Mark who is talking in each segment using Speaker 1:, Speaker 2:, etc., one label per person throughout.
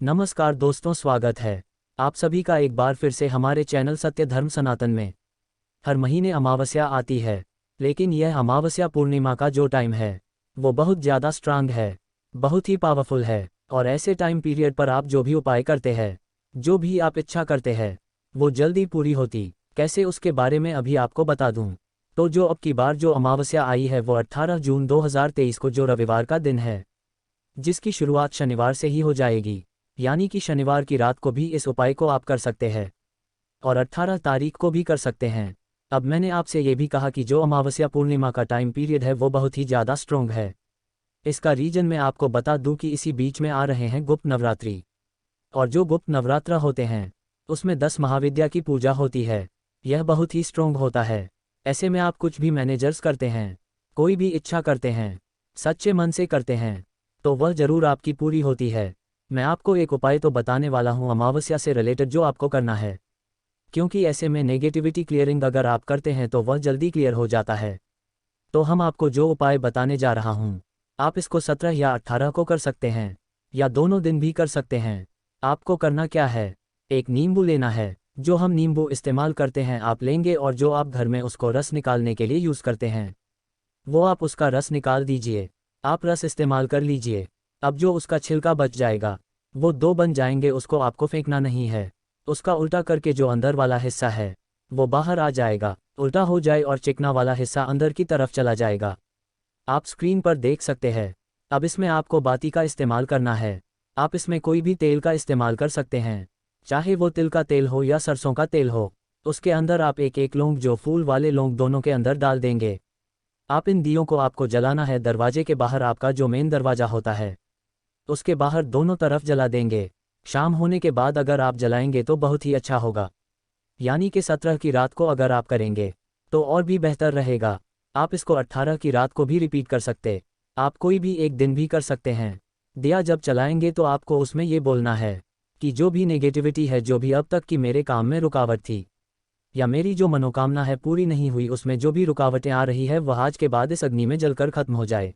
Speaker 1: नमस्कार दोस्तों, स्वागत है आप सभी का एक बार फिर से हमारे चैनल सत्य धर्म सनातन में। हर महीने अमावस्या आती है, लेकिन यह अमावस्या पूर्णिमा का जो टाइम है वो बहुत ज़्यादा स्ट्रांग है, बहुत ही पावरफुल है। और ऐसे टाइम पीरियड पर आप जो भी उपाय करते हैं, जो भी आप इच्छा करते हैं, वो जल्दी पूरी होती। कैसे, उसके बारे में अभी आपको बता दूं। तो जो अब की बार जो अमावस्या आई है वो 18 जून 2023 को, जो रविवार का दिन है, जिसकी शुरुआत शनिवार से ही हो जाएगी। यानी कि शनिवार की रात को भी इस उपाय को आप कर सकते हैं और 18 तारीख को भी कर सकते हैं। अब मैंने आपसे ये भी कहा कि जो अमावस्या पूर्णिमा का टाइम पीरियड है वो बहुत ही ज़्यादा स्ट्रोंग है। इसका रीजन मैं आपको बता दूं कि इसी बीच में आ रहे हैं गुप्त नवरात्रि। और जो गुप्त नवरात्र होते हैं उसमें 10 महाविद्या की पूजा होती है। यह बहुत ही स्ट्रोंग होता है। ऐसे में आप कुछ भी मैनेजर्स करते हैं, कोई भी इच्छा करते हैं, सच्चे मन से करते हैं, तो वह ज़रूर आपकी पूरी होती है। मैं आपको एक उपाय तो बताने वाला हूँ अमावस्या से रिलेटेड, जो आपको करना है, क्योंकि ऐसे में नेगेटिविटी क्लियरिंग अगर आप करते हैं तो वह जल्दी क्लियर हो जाता है। तो हम आपको जो उपाय बताने जा रहा हूँ, आप इसको 17 या 18 को कर सकते हैं, या दोनों दिन भी कर सकते हैं। आपको करना क्या है, एक नींबू लेना है। जो हम नींबू इस्तेमाल करते हैं आप लेंगे, और जो आप घर में उसको रस निकालने के लिए यूज़ करते हैं, वो आप उसका रस निकाल दीजिए। आप रस इस्तेमाल कर लीजिए। अब जो उसका छिलका बच जाएगा, वो 2 बन जाएंगे, उसको आपको फेंकना नहीं है। उसका उल्टा करके जो अंदर वाला हिस्सा है वो बाहर आ जाएगा, उल्टा हो जाए, और चिकना वाला हिस्सा अंदर की तरफ चला जाएगा। आप स्क्रीन पर देख सकते हैं। अब इसमें आपको बाती का इस्तेमाल करना है। आप इसमें कोई भी तेल का इस्तेमाल कर सकते हैं, चाहे वो तिल का तेल हो या सरसों का तेल हो। उसके अंदर आप एक एक लौंग, जो फूल वाले लौंग, दोनों के अंदर डाल देंगे। आप इन दियों को आपको जलाना है दरवाजे के बाहर, आपका जो मेन दरवाज़ा होता है उसके बाहर दोनों तरफ जला देंगे। शाम होने के बाद अगर आप जलाएंगे तो बहुत ही अच्छा होगा। यानी कि 17 की रात को अगर आप करेंगे तो और भी बेहतर रहेगा। आप इसको 18 की रात को भी रिपीट कर सकते, आप कोई भी एक दिन भी कर सकते हैं। दिया जब जलाएंगे तो आपको उसमें ये बोलना है कि जो भी नेगेटिविटी है, जो भी अब तक की मेरे काम में रुकावट थी, या मेरी जो मनोकामना है पूरी नहीं हुई, उसमें जो भी रुकावटें आ रही है वह आज के बाद इस अग्नि में जलकर खत्म हो जाए।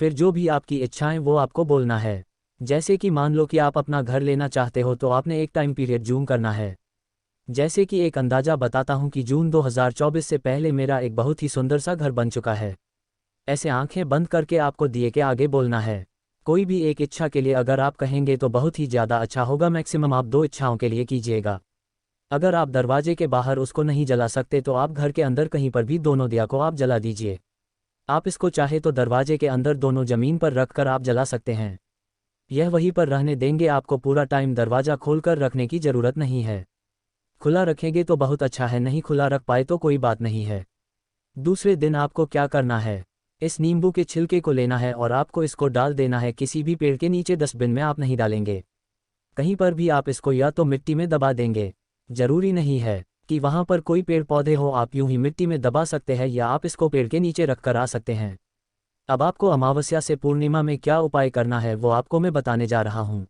Speaker 1: फिर जो भी आपकी इच्छाएं वो आपको बोलना है। जैसे कि मान लो कि आप अपना घर लेना चाहते हो, तो आपने एक टाइम पीरियड जून करना है। जैसे कि एक अंदाज़ा बताता हूं कि जून 2024 से पहले मेरा एक बहुत ही सुंदर सा घर बन चुका है। ऐसे आंखें बंद करके आपको दिए के आगे बोलना है। कोई भी एक इच्छा के लिए अगर आप कहेंगे तो बहुत ही ज़्यादा अच्छा होगा। मैक्सिमम आप 2 इच्छाओं के लिए कीजिएगा। अगर आप दरवाजे के बाहर उसको नहीं जला सकते तो आप घर के अंदर कहीं पर भी दोनों दिया को आप जला दीजिए। आप इसको चाहे तो दरवाजे के अंदर दोनों ज़मीन पर रखकर आप जला सकते हैं। यह वहीं पर रहने देंगे, आपको पूरा टाइम दरवाज़ा खोलकर रखने की ज़रूरत नहीं है। खुला रखेंगे तो बहुत अच्छा है, नहीं खुला रख पाए तो कोई बात नहीं है। दूसरे दिन आपको क्या करना है, इस नींबू के छिलके को लेना है और आपको इसको डाल देना है किसी भी पेड़ के नीचे। डस्टबिन में आप नहीं डालेंगे, कहीं पर भी आप इसको या तो मिट्टी में दबा देंगे। ज़रूरी नहीं है कि वहाँ पर कोई पेड़ पौधे हो, आप यूं ही मिट्टी में दबा सकते हैं, या आप इसको पेड़ के नीचे रख कर आ सकते हैं। अब आपको अमावस्या से पूर्णिमा में क्या उपाय करना है वो आपको मैं बताने जा रहा हूँ।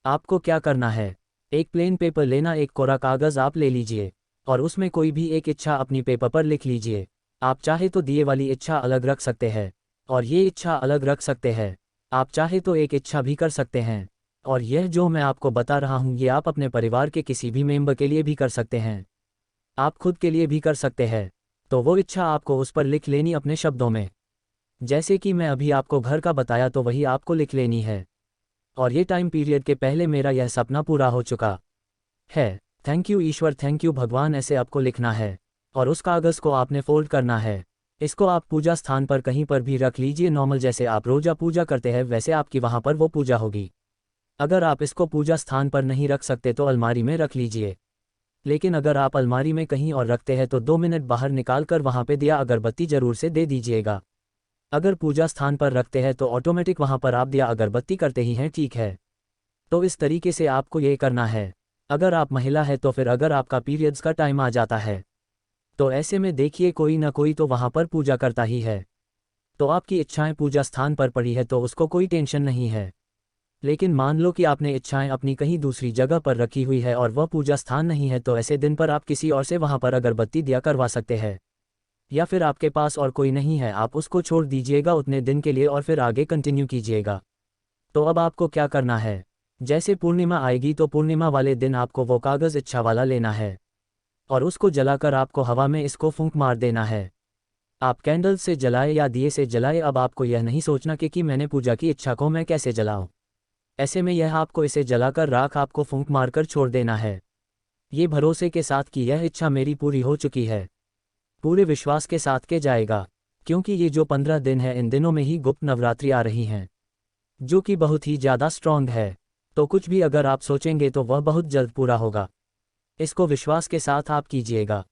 Speaker 1: आपको क्या करना है, एक प्लेन पेपर लेना, एक कोरा कागज़ आप ले लीजिए, और उसमें कोई भी एक इच्छा अपनी पेपर पर लिख लीजिए। आप चाहे तो दिए वाली इच्छा अलग रख सकते हैं, और ये इच्छा अलग रख सकते हैं। आप चाहे तो एक इच्छा भी कर सकते हैं। और यह जो मैं आपको बता रहा हूँ ये आप अपने परिवार के किसी भी मेंबर के लिए भी कर सकते हैं, आप खुद के लिए भी कर सकते हैं। तो वो इच्छा आपको उस पर लिख लेनी अपने शब्दों में। जैसे कि मैं अभी आपको घर का बताया तो वही आपको लिख लेनी है। और ये टाइम पीरियड के पहले मेरा यह सपना पूरा हो चुका है। Thank you Ishwar, thank you भगवान, ऐसे आपको लिखना है। और उस कागज़ को आपने फोल्ड करना है। इसको आप पूजा स्थान पर कहीं पर भी रख लीजिए, नॉर्मल जैसे आप रोज़ा पूजा करते हैं वैसे आपकी वहाँ पर वो पूजा होगी। अगर आप इसको पूजा स्थान पर नहीं रख सकते तो अलमारी में रख लीजिए। लेकिन अगर आप अलमारी में कहीं और रखते हैं तो 2 मिनट बाहर निकाल कर वहाँ पे दिया अगरबत्ती ज़रूर से दे दीजिएगा। अगर पूजा स्थान पर रखते हैं तो ऑटोमेटिक वहाँ पर आप दिया अगरबत्ती करते ही हैं, ठीक है। तो इस तरीके से आपको ये करना है। अगर आप महिला है तो फिर अगर आपका पीरियड्स का टाइम आ जाता है तो ऐसे में देखिए कोई ना कोई तो वहाँ पर पूजा करता ही है। तो आपकी इच्छाएं पूजा स्थान पर पड़ी है तो उसको कोई टेंशन नहीं है। लेकिन मान लो कि आपने इच्छाएं अपनी कहीं दूसरी जगह पर रखी हुई है और वह पूजा स्थान नहीं है, तो ऐसे दिन पर आप किसी और से वहाँ पर अगरबत्ती दिया करवा सकते हैं। या फिर आपके पास और कोई नहीं है, आप उसको छोड़ दीजिएगा उतने दिन के लिए और फिर आगे कंटिन्यू कीजिएगा। तो अब आपको क्या करना है, जैसे पूर्णिमा आएगी तो पूर्णिमा वाले दिन आपको वो कागज़ इच्छा वाला लेना है और उसको जलाकर आपको हवा में इसको फूंक मार देना है। आप कैंडल से जलाए या दिए से जलाए, अब आपको यह नहीं सोचना कि मैंने पूजा की इच्छा को मैं कैसे जलाऊं। ऐसे में यह आपको इसे जलाकर राख आपको फूंक मारकर छोड़ देना है, ये भरोसे के साथ कि यह इच्छा मेरी पूरी हो चुकी है। पूरे विश्वास के साथ के जाएगा, क्योंकि ये जो 15 दिन है इन दिनों में ही गुप्त नवरात्रि आ रही हैं, जो कि बहुत ही ज़्यादा स्ट्रॉन्ग है। तो कुछ भी अगर आप सोचेंगे तो वह बहुत जल्द पूरा होगा। इसको विश्वास के साथ आप कीजिएगा।